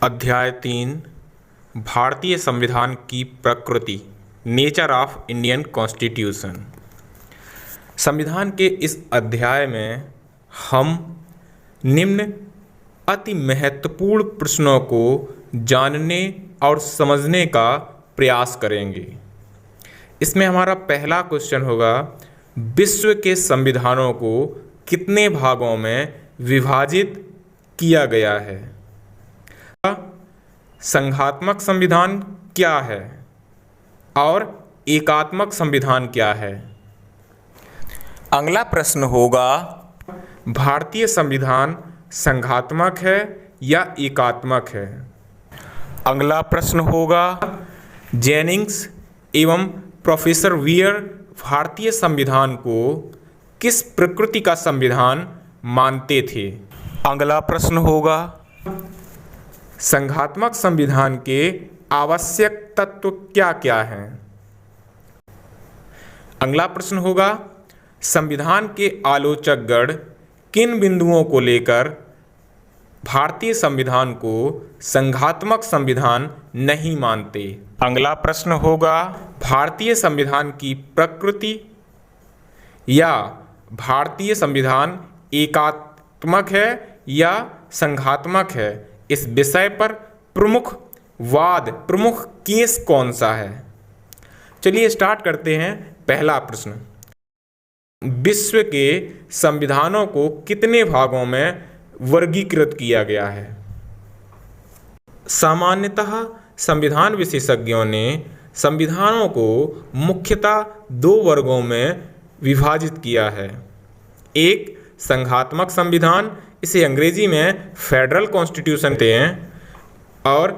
अध्याय 3 भारतीय संविधान की प्रकृति नेचर ऑफ इंडियन कॉन्स्टिट्यूशन। संविधान के इस अध्याय में हम निम्न अति महत्वपूर्ण प्रश्नों को जानने और समझने का प्रयास करेंगे। इसमें हमारा पहला क्वेश्चन होगा, विश्व के संविधानों को कितने भागों में विभाजित किया गया है? संघात्मक संविधान क्या है और एकात्मक संविधान क्या है? अगला प्रश्न होगा, भारतीय संविधान संघात्मक है या एकात्मक है? अगला प्रश्न होगा, जेनिंग्स एवं प्रोफेसर वियर भारतीय संविधान को किस प्रकृति का संविधान मानते थे? अगला प्रश्न होगा, संघात्मक संविधान के आवश्यक तत्व क्या क्या हैं? अगला प्रश्न होगा, संविधान के आलोचकगण किन बिंदुओं को लेकर भारतीय संविधान को संघात्मक संविधान नहीं मानते? अगला प्रश्न होगा, भारतीय संविधान की प्रकृति या भारतीय संविधान एकात्मक है या संघात्मक है, इस विषय पर प्रमुख केस कौन सा है? चलिए स्टार्ट करते हैं। पहला प्रश्न, विश्व के संविधानों को कितने भागों में वर्गीकृत किया गया है? सामान्यतः संविधान विशेषज्ञों ने संविधानों को मुख्यतः दो वर्गों में विभाजित किया है। एक संघात्मक संविधान, इसे अंग्रेजी में फेडरल कॉन्स्टिट्यूशन कहते हैं, और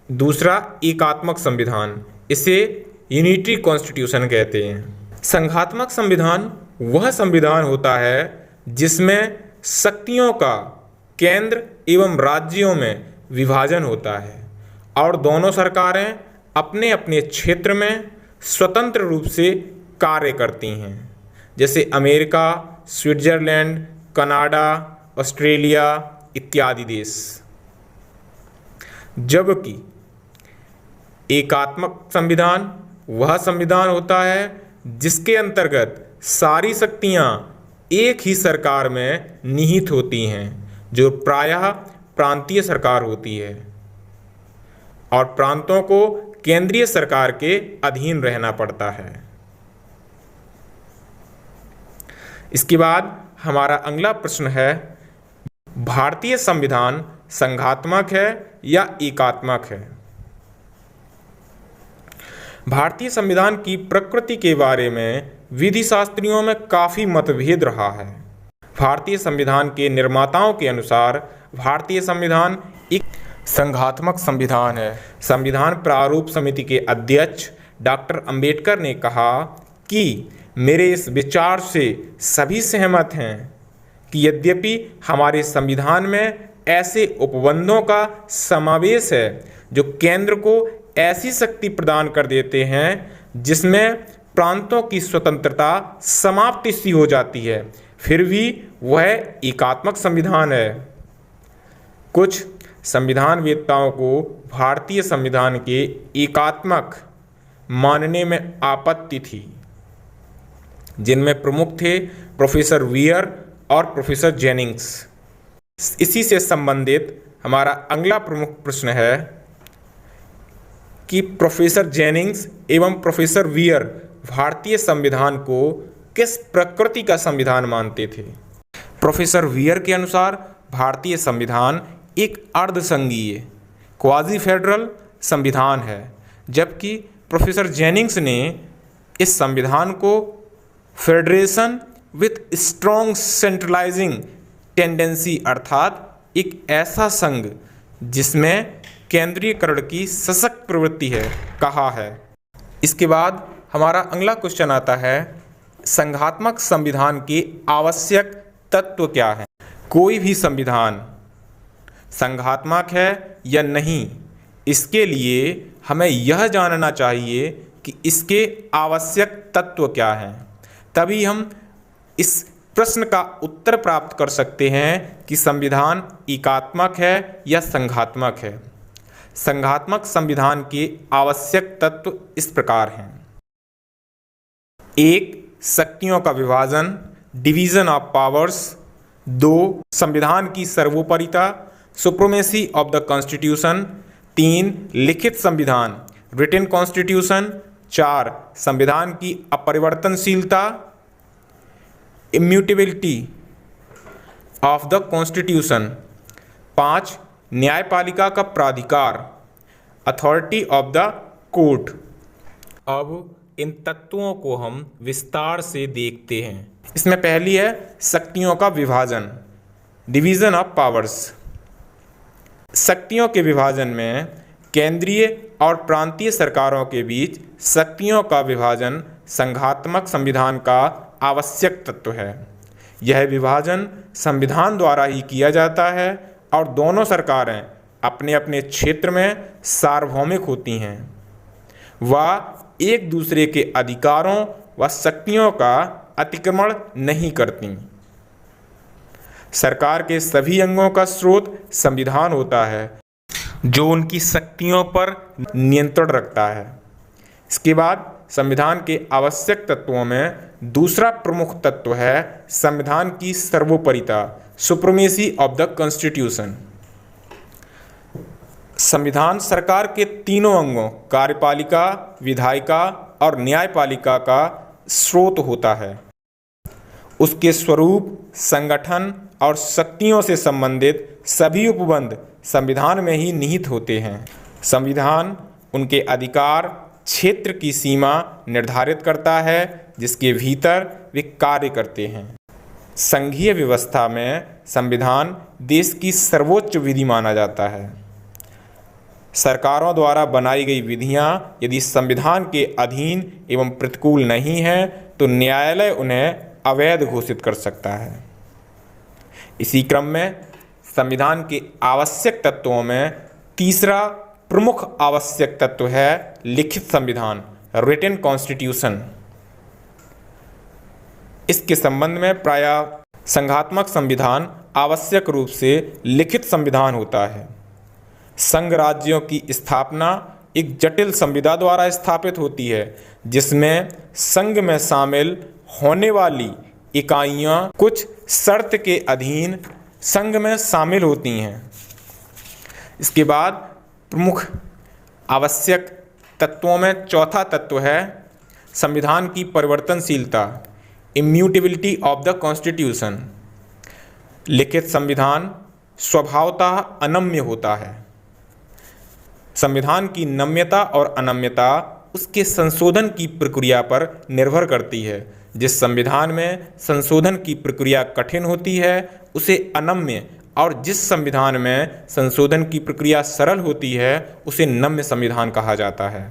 दूसरा एकात्मक संविधान, इसे यूनिटरी कॉन्स्टिट्यूशन कहते हैं। संघात्मक संविधान वह संविधान होता है जिसमें शक्तियों का केंद्र एवं राज्यों में विभाजन होता है और दोनों सरकारें अपने अपने क्षेत्र में स्वतंत्र रूप से कार्य करती हैं, जैसे अमेरिका, स्विट्जरलैंड, कनाडा, ऑस्ट्रेलिया इत्यादि देश। जबकि एकात्मक संविधान वह संविधान होता है जिसके अंतर्गत सारी शक्तियां एक ही सरकार में निहित होती हैं, जो प्रायः प्रांतीय सरकार होती है और प्रांतों को केंद्रीय सरकार के अधीन रहना पड़ता है। इसके बाद हमारा अगला प्रश्न है, भारतीय संविधान संघात्मक है या एकात्मक है? भारतीय संविधान की प्रकृति के बारे में विधि शास्त्रियों में काफ़ी मतभेद रहा है। भारतीय संविधान के निर्माताओं के अनुसार भारतीय संविधान एक संघात्मक संविधान है। संविधान प्रारूप समिति के अध्यक्ष डॉक्टर अंबेडकर ने कहा कि मेरे इस विचार से सभी सहमत हैं कि यद्यपि हमारे संविधान में ऐसे उपबंधों का समावेश है जो केंद्र को ऐसी शक्ति प्रदान कर देते हैं जिसमें प्रांतों की स्वतंत्रता समाप्ति सी हो जाती है, फिर भी वह एकात्मक संविधान है। कुछ संविधान वेत्ताओं को भारतीय संविधान के एकात्मक मानने में आपत्ति थी, जिनमें प्रमुख थे प्रोफेसर वियर और प्रोफेसर जेनिंग्स। इसी से संबंधित हमारा अगला प्रमुख प्रश्न है कि प्रोफेसर जेनिंग्स एवं प्रोफेसर वियर भारतीय संविधान को किस प्रकृति का संविधान मानते थे? प्रोफेसर वियर के अनुसार भारतीय संविधान एक अर्धसंघीय क्वाजी फेडरल संविधान है, जबकि प्रोफेसर जेनिंग्स ने इस संविधान को federation with strong centralising tendency अर्थात एक ऐसा संघ जिसमें केंद्रीयकरण की सशक्त प्रवृत्ति है कहा है। इसके बाद हमारा अगला क्वेश्चन आता है, संघात्मक संविधान के आवश्यक तत्व क्या हैं? कोई भी संविधान संघात्मक है या नहीं, इसके लिए हमें यह जानना चाहिए कि इसके आवश्यक तत्व क्या हैं, तभी हम इस प्रश्न का उत्तर प्राप्त कर सकते हैं कि संविधान एकात्मक है या संघात्मक है। संघात्मक संविधान के आवश्यक तत्व इस प्रकार हैं। 1. शक्तियों का विभाजन, डिवीजन ऑफ पावर्स। 2. संविधान की सर्वोपरिता, सुप्रीमेसी ऑफ द कॉन्स्टिट्यूशन। 3. लिखित संविधान, रिटन कॉन्स्टिट्यूशन। 4. संविधान की अपरिवर्तनशीलता, इम्यूटेबिलिटी ऑफ द कॉन्स्टिट्यूशन। 5. न्यायपालिका का प्राधिकार, अथॉरिटी ऑफ द कोर्ट। अब इन तत्वों को हम विस्तार से देखते हैं। इसमें पहली है शक्तियों का विभाजन, डिवीजन ऑफ पावर्स। शक्तियों के विभाजन में केंद्रीय और प्रांतीय सरकारों के बीच शक्तियों का विभाजन संघात्मक संविधान का आवश्यक तत्व है। यह विभाजन संविधान द्वारा ही किया जाता है और दोनों सरकारें अपने अपने क्षेत्र में सार्वभौमिक होती हैं। वह एक दूसरे के अधिकारों व शक्तियों का अतिक्रमण नहीं करती। सरकार के सभी अंगों का स्रोत संविधान होता है, जो उनकी शक्तियों पर नियंत्रण रखता है। इसके बाद संविधान के आवश्यक तत्वों में दूसरा प्रमुख तत्व है संविधान की सर्वोपरिता, सुप्रीमेसी ऑफ द कॉन्स्टिट्यूशन। संविधान सरकार के तीनों अंगों, कार्यपालिका, विधायिका और न्यायपालिका का स्रोत होता है। उसके स्वरूप, संगठन और शक्तियों से संबंधित सभी उपबंध संविधान में ही निहित होते हैं। संविधान उनके अधिकार क्षेत्र की सीमा निर्धारित करता है जिसके भीतर वे कार्य करते हैं। संघीय व्यवस्था में संविधान देश की सर्वोच्च विधि माना जाता है। सरकारों द्वारा बनाई गई विधियां यदि संविधान के अधीन एवं प्रतिकूल नहीं है तो न्यायालय उन्हें अवैध घोषित कर सकता है। इसी क्रम में संविधान के आवश्यक तत्वों में तीसरा प्रमुख आवश्यक तत्व है लिखित संविधान, रिटन कॉन्स्टिट्यूशन। इसके संबंध में प्रायः संघात्मक संविधान आवश्यक रूप से लिखित संविधान होता है। संघ राज्यों की स्थापना एक जटिल संविदा द्वारा स्थापित होती है, जिसमें संघ में शामिल होने वाली इकाइयां कुछ शर्त के अधीन संघ में शामिल होती हैं। इसके बाद प्रमुख आवश्यक तत्वों में चौथा तत्व है संविधान की परिवर्तनशीलता, इम्यूटेबिलिटी ऑफ द कॉन्स्टिट्यूशन। लिखित संविधान स्वभावतः अनम्य होता है। संविधान की नम्यता और अनम्यता उसके संशोधन की प्रक्रिया पर निर्भर करती है। जिस संविधान में संशोधन की प्रक्रिया कठिन होती है उसे अनम्य, और जिस संविधान में संशोधन की प्रक्रिया सरल होती है उसे नम्य संविधान कहा जाता है।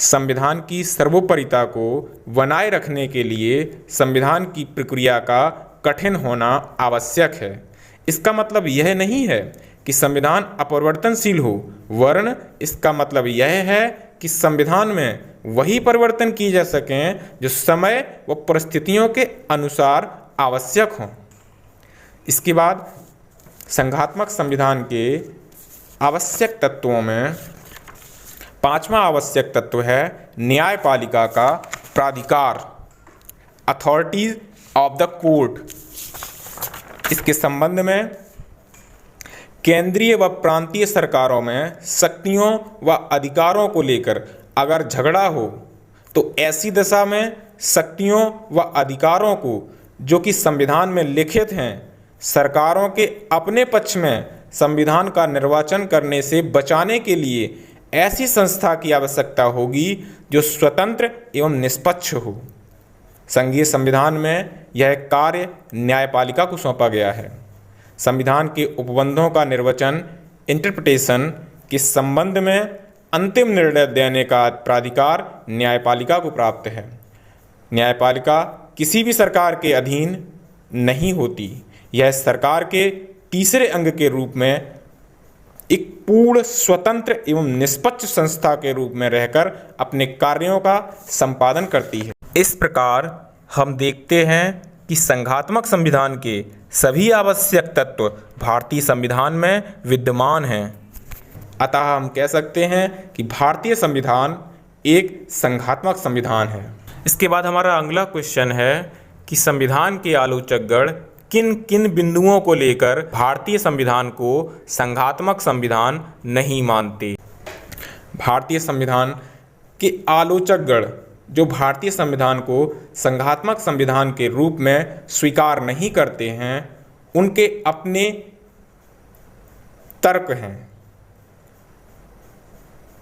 संविधान की सर्वोपरिता को बनाए रखने के लिए संविधान की प्रक्रिया का कठिन होना आवश्यक है। इसका मतलब यह नहीं है कि संविधान अपरिवर्तनशील हो, वरन इसका मतलब यह है कि संविधान में वही परिवर्तन किए जा सकें जो समय व परिस्थितियों के अनुसार आवश्यक हों। इसके बाद संघात्मक संविधान के आवश्यक तत्वों में पांचवा आवश्यक तत्व है न्यायपालिका का प्राधिकार, अथॉरिटीज ऑफ द कोर्ट। इसके संबंध में केंद्रीय व प्रांतीय सरकारों में शक्तियों व अधिकारों को लेकर अगर झगड़ा हो तो ऐसी दशा में शक्तियों व अधिकारों को जो कि संविधान में लिखित हैं सरकारों के अपने पक्ष में संविधान का निर्वाचन करने से बचाने के लिए ऐसी संस्था की आवश्यकता होगी जो स्वतंत्र एवं निष्पक्ष हो। संघीय संविधान में यह कार्य न्यायपालिका को सौंपा गया है। संविधान के उपबंधों का निर्वचन, इंटरप्रिटेशन के संबंध में अंतिम निर्णय देने का प्राधिकार न्यायपालिका को प्राप्त है। न्यायपालिका किसी भी सरकार के अधीन नहीं होती। यह सरकार के तीसरे अंग के रूप में एक पूर्ण स्वतंत्र एवं निष्पक्ष संस्था के रूप में रहकर अपने कार्यों का संपादन करती है। इस प्रकार हम देखते हैं कि कि संघात्मक संविधान के सभी आवश्यक तत्व भारतीय संविधान में विद्यमान हैं। अतः हम कह सकते हैं कि भारतीय संविधान एक संघात्मक संविधान है। इसके बाद हमारा अगला क्वेश्चन है कि संविधान के आलोचकगण किन किन बिंदुओं को लेकर भारतीय संविधान को संघात्मक संविधान नहीं मानते। भारतीय संविधान के आलोचकगण जो भारतीय संविधान को संघात्मक संविधान के रूप में स्वीकार नहीं करते हैं, उनके अपने तर्क हैं।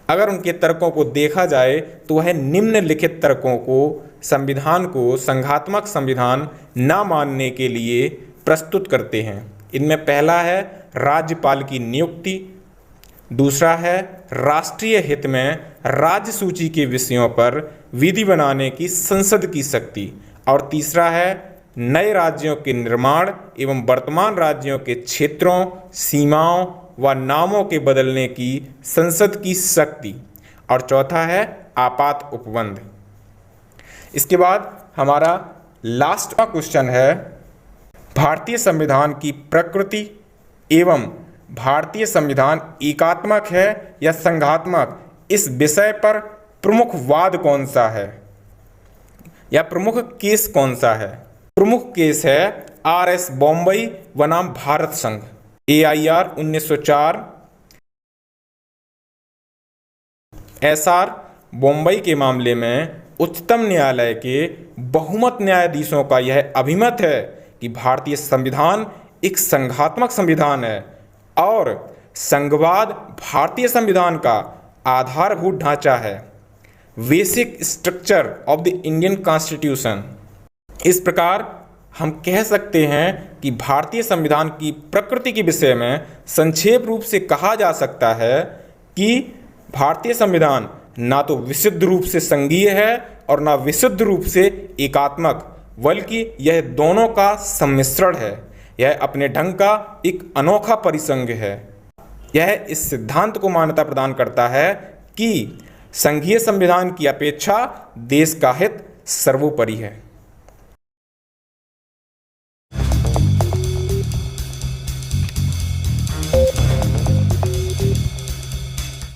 अगर उनके तर्कों को देखा जाए तो वह निम्नलिखित तर्कों को संविधान को संघात्मक संविधान न मानने के लिए प्रस्तुत करते हैं। इनमें पहला है राज्यपाल की नियुक्ति, दूसरा है राष्ट्रीय हित में राज्य सूची के विषयों पर विधि बनाने की संसद की शक्ति, और तीसरा है नए राज्यों के निर्माण एवं वर्तमान राज्यों के क्षेत्रों, सीमाओं व नामों के बदलने की संसद की शक्ति, और चौथा है आपात उपबंध। इसके बाद हमारा लास्ट का क्वेश्चन है भारतीय संविधान की प्रकृति एवं भारतीय संविधान एकात्मक है या संघात्मक, इस विषय पर प्रमुख वाद कौन सा है या प्रमुख केस कौन सा है। प्रमुख केस है RS बॉम्बई बनाम भारत संघ AIR 1904, SR बॉम्बई के मामले में उच्चतम न्यायालय के बहुमत न्यायाधीशों का यह अभिमत है कि भारतीय संविधान एक संघात्मक संविधान है और संघवाद भारतीय संविधान का आधारभूत ढांचा है, basic structure of the Indian constitution. इस प्रकार हम कह सकते हैं कि भारतीय संविधान की प्रकृति के विषय में संक्षेप रूप से कहा जा सकता है कि भारतीय संविधान ना तो विशुद्ध रूप से संघीय है और ना विशुद्ध रूप से एकात्मक, बल्कि यह दोनों का सम्मिश्रण है। यह अपने ढंग का एक अनोखा परिसंघ है। यह इस सिद्धांत को मान्यता प्रदान करता है कि संघीय संविधान की अपेक्षा देश का हित सर्वोपरि है।